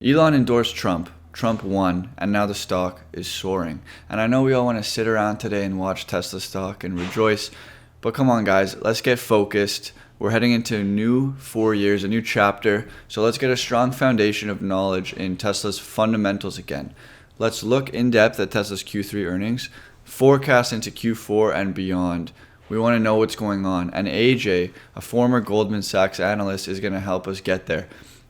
Elon endorsed Trump. Trump won, and now the stock is soaring. And I know we all want to sit around today and watch Tesla stock and rejoice, but come on, guys, let's get focused. We're heading into a new 4 years, a new chapter, so let's get a strong foundation of knowledge in Tesla's fundamentals again. Let's look in depth at Tesla's Q3 earnings, forecast into Q4 and beyond. We want to know what's going on, and AJ, a former Goldman Sachs analyst, is going to help us get there.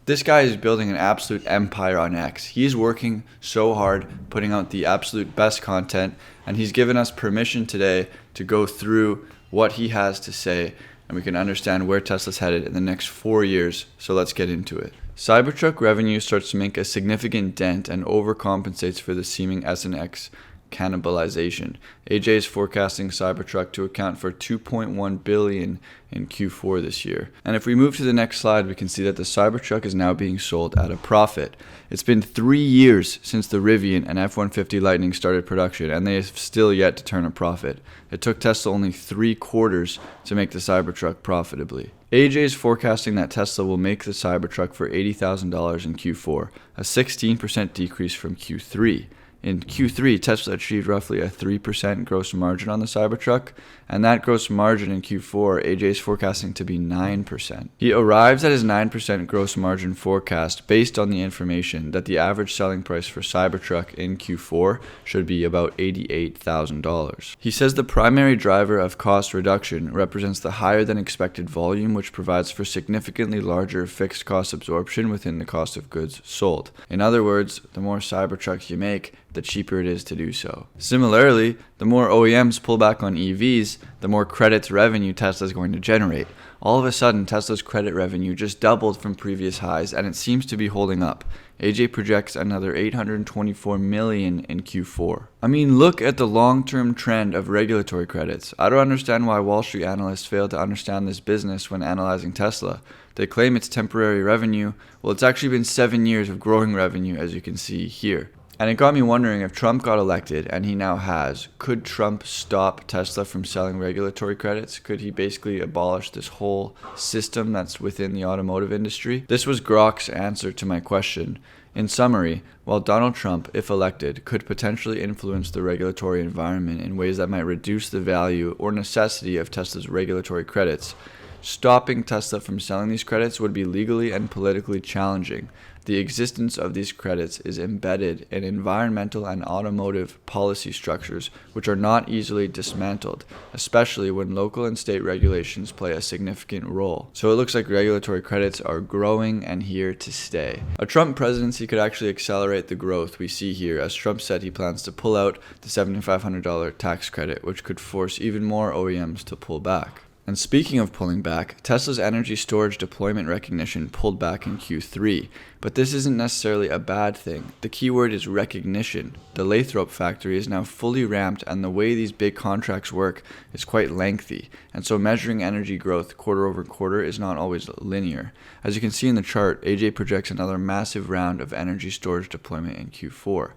This guy is building an absolute empire on X. He's working so hard, putting out the absolute best content, and he's given us permission today to go through what he has to say, and we can understand where Tesla's headed in the next 4 years. So let's get into it. Cybertruck revenue starts to make a significant dent and overcompensates for the seeming S and X cannibalization. AJ is forecasting Cybertruck to account for $2.1 billion in Q4 this year. And if we move to the next slide, we can see that the Cybertruck is now being sold at a profit. It's been 3 years since the Rivian and F-150 Lightning started production, and they have still yet to turn a profit. It took Tesla only 3 quarters to make the Cybertruck profitably. AJ is forecasting that Tesla will make the Cybertruck for $80,000 in Q4, a 16% decrease from Q3. In Q3, Tesla achieved roughly a 3% gross margin on the Cybertruck, and that gross margin in Q4, AJ is forecasting to be 9%. He arrives at his 9% gross margin forecast based on the information that the average selling price for Cybertruck in Q4 should be about $88,000. He says the primary driver of cost reduction represents the higher than expected volume, which provides for significantly larger fixed cost absorption within the cost of goods sold. In other words, the more Cybertrucks you make, the cheaper it is to do so. Similarly, the more OEMs pull back on EVs, the more credits revenue Tesla is going to generate. All of a sudden, Tesla's credit revenue just doubled from previous highs, and it seems to be holding up. AJ projects another $824 million in Q4. I mean, look at the long-term trend of regulatory credits. I don't understand why Wall Street analysts fail to understand this business when analyzing Tesla. They claim it's temporary revenue. Well, it's actually been 7 years of growing revenue, as you can see here. And it got me wondering, if Trump got elected, and he now has, could Trump stop Tesla from selling regulatory credits? Could he basically abolish this whole system that's within the automotive industry? This was Grok's answer to my question. In summary, while Donald Trump, if elected, could potentially influence the regulatory environment in ways that might reduce the value or necessity of Tesla's regulatory credits, stopping Tesla from selling these credits would be legally and politically challenging. The existence of these credits is embedded in environmental and automotive policy structures which are not easily dismantled, especially when local and state regulations play a significant role. So it looks like regulatory credits are growing and here to stay. A Trump presidency could actually accelerate the growth we see here, as Trump said he plans to pull out the $7,500 tax credit, which could force even more OEMs to pull back. And speaking of pulling back, Tesla's energy storage deployment recognition pulled back in Q3, but this isn't necessarily a bad thing. The key word is recognition. The Lathrop factory is now fully ramped, and the way these big contracts work is quite lengthy, and so measuring energy growth quarter over quarter is not always linear. As you can see in the chart, AJ projects another massive round of energy storage deployment in Q4.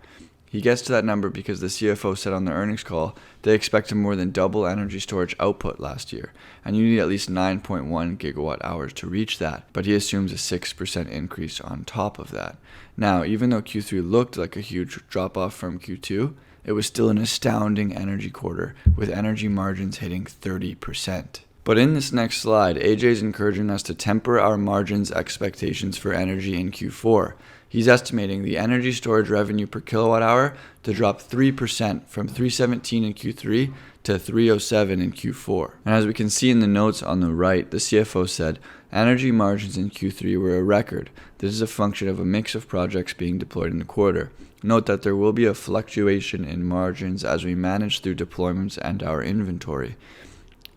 He gets to that number because the CFO said on the earnings call they expect to more than double energy storage output last year, and you need at least 9.1 gigawatt hours to reach that, but he assumes a 6% increase on top of that. Now, even though Q3 looked like a huge drop-off from Q2, it was still an astounding energy quarter, with energy margins hitting 30%. But in this next slide, AJ is encouraging us to temper our margins expectations for energy in Q4. He's estimating the energy storage revenue per kilowatt hour to drop 3% from $317 in Q3 to $307 in Q4. And as we can see in the notes on the right, the CFO said, energy margins in Q3 were a record. This is a function of a mix of projects being deployed in the quarter. Note that there will be a fluctuation in margins as we manage through deployments and our inventory.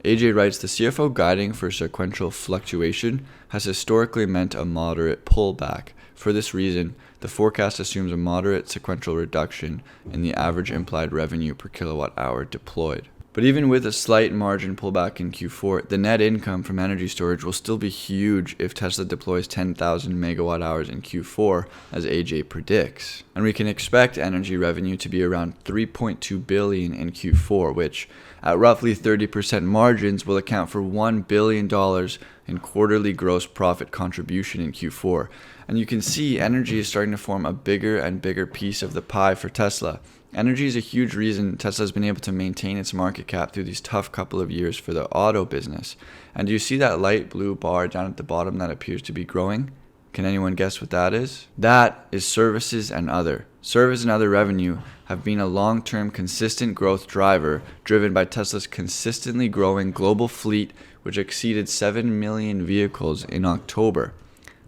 AJ writes, the CFO guiding for sequential fluctuation has historically meant a moderate pullback. For this reason, the forecast assumes a moderate sequential reduction in the average implied revenue per kilowatt hour deployed. But even with a slight margin pullback in Q4, the net income from energy storage will still be huge if Tesla deploys 10,000 megawatt hours in Q4, as AJ predicts. And we can expect energy revenue to be around $3.2 billion in Q4, which, at roughly 30% margins, will account for $1 billion in quarterly gross profit contribution in Q4. And you can see energy is starting to form a bigger and bigger piece of the pie for Tesla. Energy is a huge reason Tesla has been able to maintain its market cap through these tough couple of years for the auto business. And do you see that light blue bar down at the bottom that appears to be growing? Can anyone guess what that is? That is services and other. Service and other revenue have been a long-term consistent growth driver driven by Tesla's consistently growing global fleet, which exceeded 7 million vehicles in October.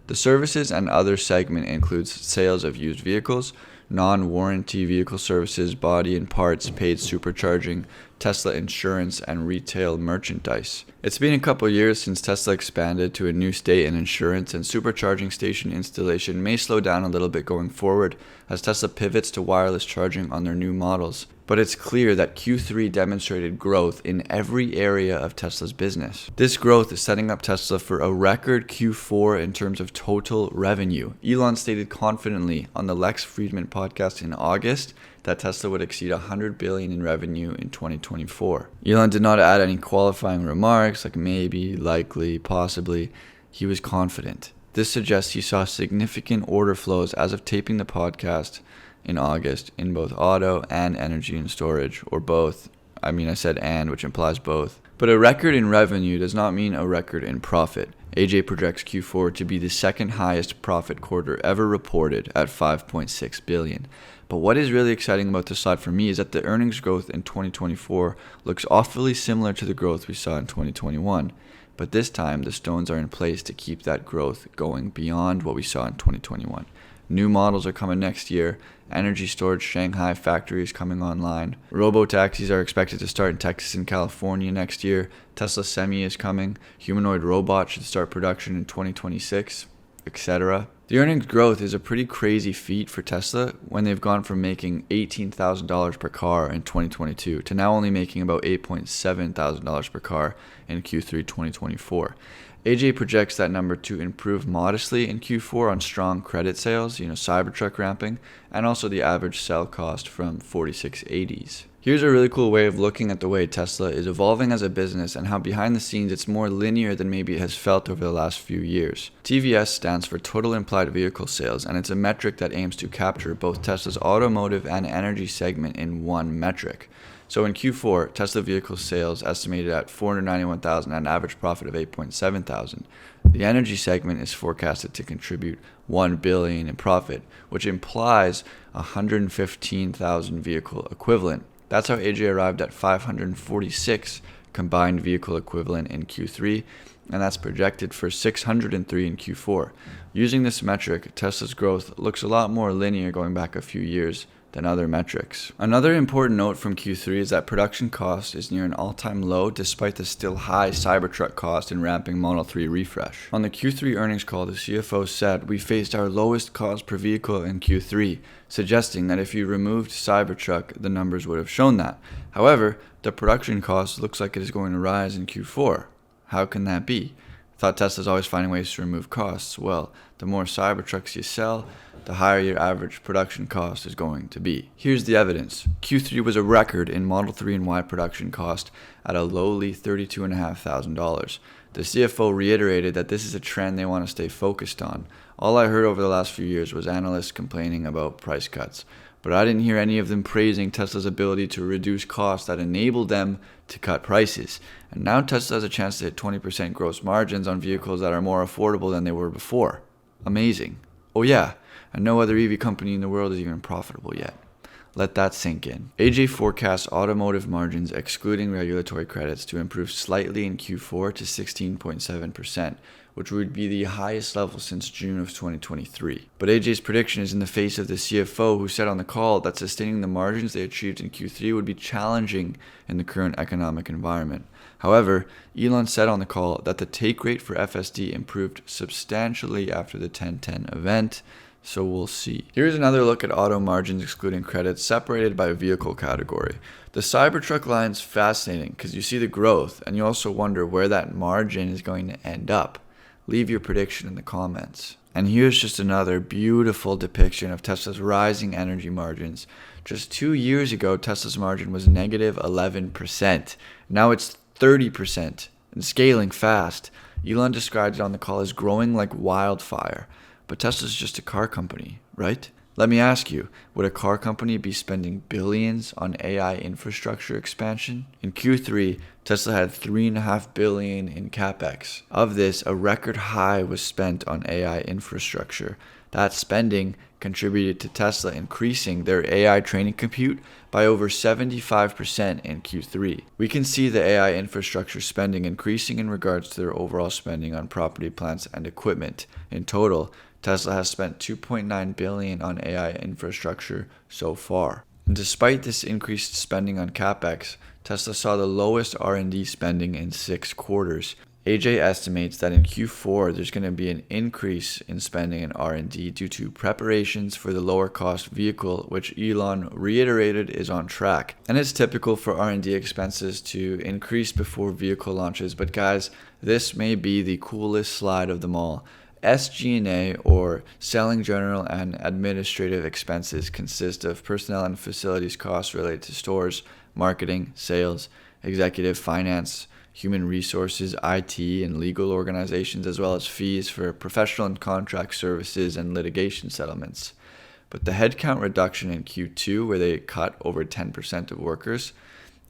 The services and other segment includes sales of used vehicles, non-warranty vehicle services, body and parts, paid supercharging, Tesla insurance, and retail merchandise. It's been a couple years since Tesla expanded to a new state in insurance, and supercharging station installation may slow down a little bit going forward as Tesla pivots to wireless charging on their new models. But it's clear that Q3 demonstrated growth in every area of Tesla's business. This growth is setting up Tesla for a record Q4 in terms of total revenue. Elon stated confidently on the Lex Fridman podcast in August that Tesla would exceed $100 billion in revenue in 2024. Elon did not add any qualifying remarks like maybe, likely, possibly. He was confident. This suggests he saw significant order flows as of taping the podcast in August in both auto and energy and storage, or both. I said and, which implies both. But a record in revenue does not mean a record in profit. AJ projects Q4 to be the second highest profit quarter ever reported at $5.6 billion. But what is really exciting about this slide for me is that the earnings growth in 2024 looks awfully similar to the growth we saw in 2021. But this time, the stones are in place to keep that growth going beyond what we saw in 2021. New models are coming next year. Energy storage Shanghai factory is coming online. Robo-taxis are expected to start in Texas and California next year. Tesla Semi is coming. Humanoid robots should start production in 2026, etc. The earnings growth is a pretty crazy feat for Tesla when they've gone from making $18,000 per car in 2022 to now only making about $8,700 per car in Q3 2024. AJ projects that number to improve modestly in Q4 on strong credit sales, Cybertruck ramping, and also the average sell cost from 4680s. Here's a really cool way of looking at the way Tesla is evolving as a business and how behind the scenes it's more linear than maybe it has felt over the last few years. TVS stands for Total Implied Vehicle Sales, and it's a metric that aims to capture both Tesla's automotive and energy segment in one metric. So in Q4, Tesla vehicle sales estimated at 491,000 at an average profit of 8.7 thousand. The energy segment is forecasted to contribute $1 billion in profit, which implies 115,000 vehicle equivalent. That's how AJ arrived at 546 combined vehicle equivalent in Q3, and that's projected for 603 in Q4. Using this metric, Tesla's growth looks a lot more linear going back a few years than other metrics. Another important note from Q3 is that production cost is near an all-time low despite the still high Cybertruck cost in ramping Model 3 refresh. On the Q3 earnings call, the CFO said, "We faced our lowest cost per vehicle in Q3, suggesting that if you removed Cybertruck, the numbers would have shown that. However, the production cost looks like it is going to rise in Q4. How can that be? Thought Tesla's always finding ways to remove costs. Well, the more Cybertrucks you sell, the higher your average production cost is going to be." Here's the evidence. Q3 was a record in Model 3 and Y production cost at a lowly $32,500. The CFO reiterated that this is a trend they want to stay focused on. All I heard over the last few years was analysts complaining about price cuts, but I didn't hear any of them praising Tesla's ability to reduce costs that enabled them to cut prices. And now Tesla has a chance to hit 20% gross margins on vehicles that are more affordable than they were before. Amazing. Oh yeah, and no other EV company in the world is even profitable yet. Let that sink in. AJ forecasts automotive margins excluding regulatory credits to improve slightly in Q4 to 16.7%, which would be the highest level since June of 2023. But AJ's prediction is in the face of the CFO, who said on the call that sustaining the margins they achieved in Q3 would be challenging in the current economic environment. However, Elon said on the call that the take rate for FSD improved substantially after the 1010 event, so we'll see. Here's another look at auto margins excluding credits separated by vehicle category. The Cybertruck line's fascinating because you see the growth and you also wonder where that margin is going to end up. Leave your prediction in the comments. And here's just another beautiful depiction of Tesla's rising energy margins. Just 2 years ago, Tesla's margin was negative 11%. Now it's 30% and scaling fast. Elon described it on the call as growing like wildfire. But Tesla's just a car company, right? Let me ask you, would a car company be spending billions on AI infrastructure expansion? In Q3, Tesla had $3.5 billion in Capex. Of this, a record high was spent on AI infrastructure. That spending contributed to Tesla increasing their AI training compute by over 75% in Q3. We can see the AI infrastructure spending increasing in regards to their overall spending on property, plants, and equipment. In total, Tesla has spent $2.9 billion on AI infrastructure so far. And despite this increased spending on CapEx, Tesla saw the lowest R&D spending in 6 quarters. AJ estimates that in Q4 there's going to be an increase in spending in R&D due to preparations for the lower cost vehicle, which Elon reiterated is on track. And it's typical for R&D expenses to increase before vehicle launches, but guys, this may be the coolest slide of them all. SG&A, or selling, general, and administrative expenses, consist of personnel and facilities costs related to stores, marketing, sales, executive finance, human resources, IT, and legal organizations, as well as fees for professional and contract services and litigation settlements. But the headcount reduction in Q2, where they cut over 10% of workers,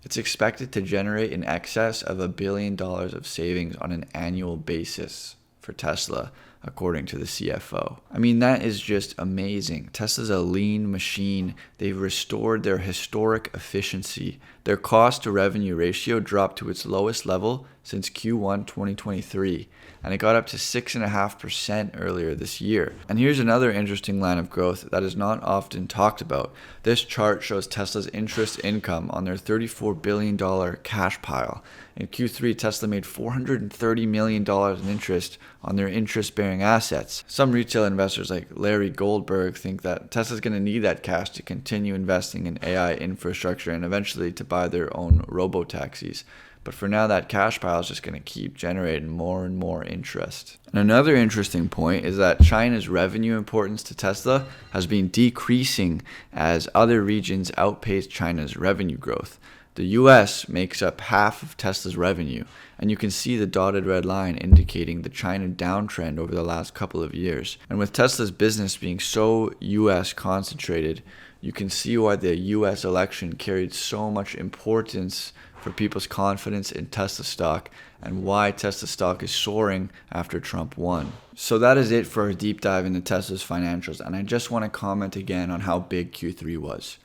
it's expected to generate in excess of $1 billion of savings on an annual basis for Tesla, according to the CFO. I mean, that is just amazing. Tesla's a lean machine. They've restored their historic efficiency. Their cost to revenue ratio dropped to its lowest level since Q1 2023, and it got up to 6.5% earlier this year. And here's another interesting line of growth that is not often talked about. This chart shows Tesla's interest income on their $34 billion cash pile. In Q3, Tesla made $430 million in interest on their interest-bearing assets. Some retail investors like Larry Goldberg think that Tesla's going to need that cash to continue investing in AI infrastructure and eventually to buy their own robo-taxis. But for now, that cash pile is just going to keep generating more and more interest. And another interesting point is that China's revenue importance to Tesla has been decreasing as other regions outpace China's revenue growth. The US makes up half of Tesla's revenue, and you can see the dotted red line indicating the China downtrend over the last couple of years. And with Tesla's business being so US concentrated, you can see why the US election carried so much importance for people's confidence in Tesla stock and why Tesla stock is soaring after Trump won. So that is it for our deep dive into Tesla's financials, and I just want to comment again on how big Q3 was.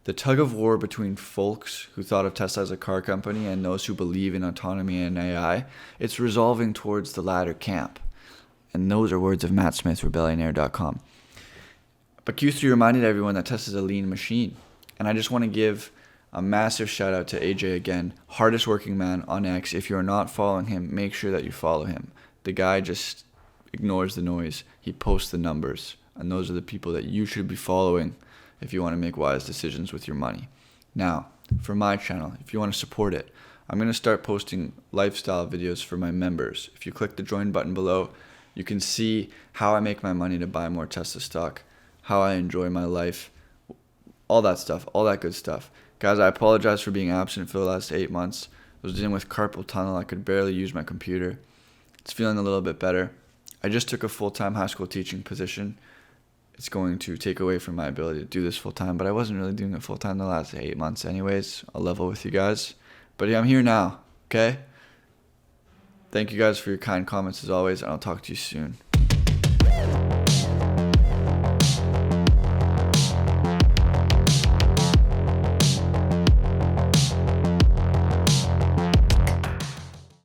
The tug of war between folks who thought of Tesla as a car company and those who believe in autonomy and AI, it's resolving towards the latter camp. And those are words of Matt Smith, rebellionaire.com. But Q3 reminded everyone that Tesla's a lean machine. And I just want to give a massive shout out to AJ again, hardest working man on X. If you're not following him, make sure that you follow him. The guy just ignores the noise. He posts the numbers. And those are the people that you should be following if you want to make wise decisions with your money. Now, for my channel, if you want to support it, I'm going to start posting lifestyle videos for my members. If you click the join button below, you can see how I make my money to buy more Tesla stock, how I enjoy my life, all that stuff, all that good stuff. Guys, I apologize for being absent for the last 8 months. I was dealing with carpal tunnel. I could barely use my computer. It's feeling a little bit better. I just took a full-time high school teaching position. It's going to take away from my ability to do this full-time, but I wasn't really doing it full-time the last 8 months anyways. I'll level with you guys. But yeah, I'm here now, okay? Thank you guys for your kind comments as always, and I'll talk to you soon.